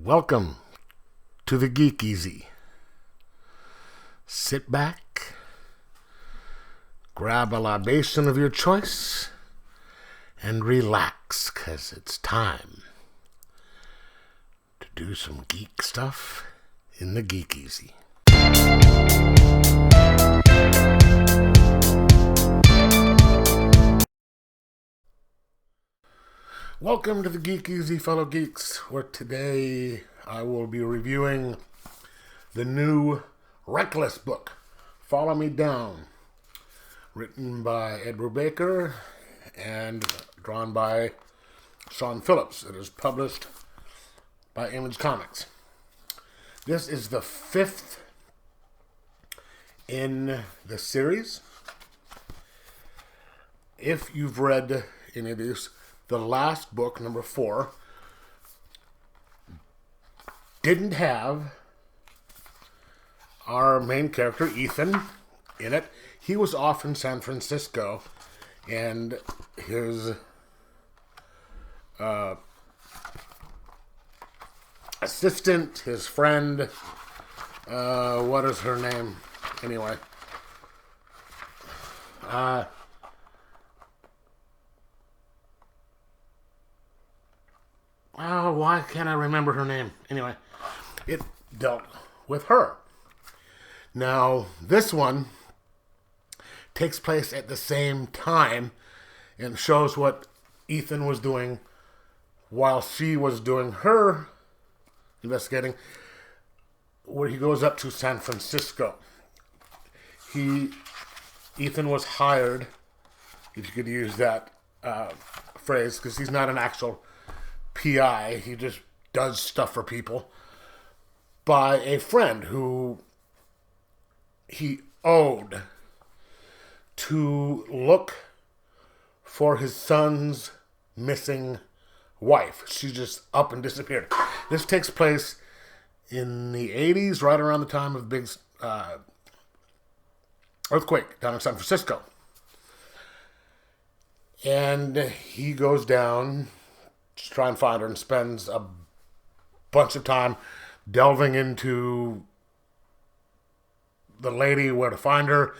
Welcome to the Geek Easy. Sit back, grab a libation of your choice, and relax, 'cause it's time to do some geek stuff in the Geek Easy. Welcome to the Geek Easy, fellow geeks, where today I will be reviewing the new Reckless book, Follow Me Down, written by Ed Brubaker and drawn by Sean Phillips. It is published by Image Comics. This is the fifth in the series. If you've read any of these, the last book, number 4, didn't have our main character, Ethan, in it. He was off in San Francisco, and his assistant, his friend, what is her name? Anyway. Oh, why can't I remember her name? Anyway, it dealt with her. Now, this one takes place at the same time and shows what Ethan was doing while she was doing her investigating, where he goes up to San Francisco. Ethan was hired, if you could use that phrase, because he's not an actual PI, he just does stuff for people, by a friend who he owed to look for his son's missing wife. She just up and disappeared. This takes place in the 80s, right around the time of the big earthquake down in San Francisco. And he goes down to try and find her and spends a bunch of time delving into the lady, where to find her,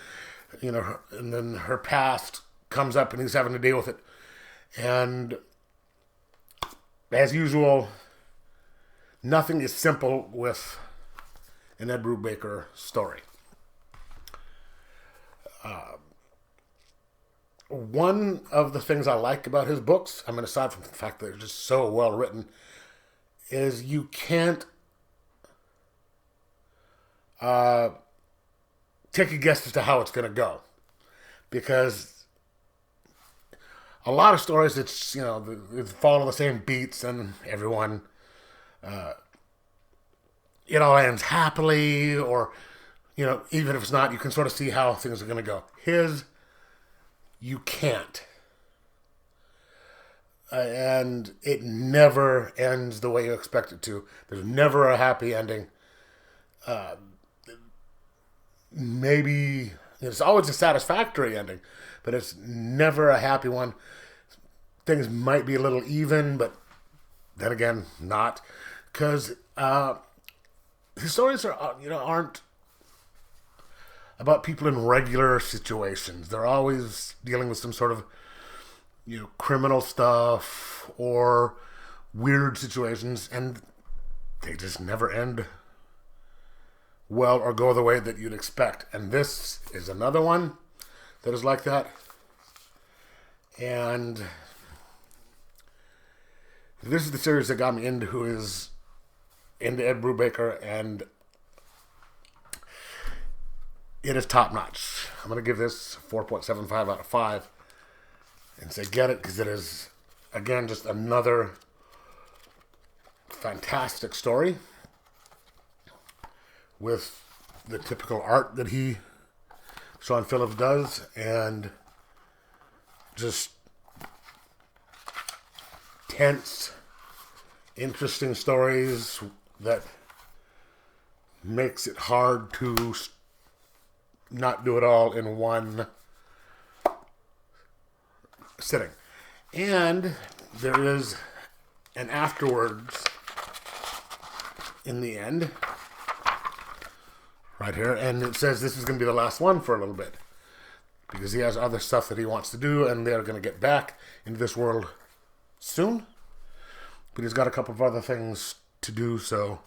and then her past comes up and he's having to deal with it. And as usual, nothing is simple with an Ed Brubaker story. One of the things I like about his books, aside from the fact that they're just so well written, is you can't take a guess as to how it's going to go. Because a lot of stories, it's, they follow the same beats and everyone, it all ends happily, or, even if it's not, you can sort of see how things are going to go. His, you can't. And it never ends the way you expect it to. There's never a happy ending. Maybe it's always a satisfactory ending, but it's never a happy one. Things might be a little even, but then again, not. Because his stories aren't about people in regular situations. They're always dealing with some sort of, criminal stuff or weird situations, and they just never end well or go the way that you'd expect. And this is another one that is like that. And this is the series that got me into Ed Brubaker, and it is top notch. I'm going to give this 4.75 out of 5 and say get it, because it is, again, just another fantastic story with the typical art that Sean Phillips does, and just tense, interesting stories that makes it hard to not do it all in one sitting. And there is an afterwards in the end. Right here. And it says this is going to be the last one for a little bit. Because he has other stuff that he wants to do, and they're going to get back into this world soon. But he's got a couple of other things to do, so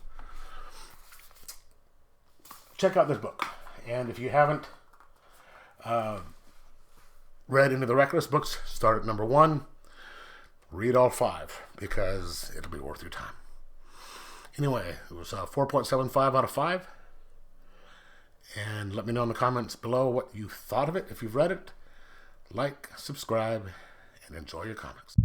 check out this book. And if you haven't read Into the Reckless books, start at number 1. Read all 5, because it'll be worth your time. Anyway, it was 4.75 out of 5. And let me know in the comments below what you thought of it. If you've read it, like, subscribe, and enjoy your comics.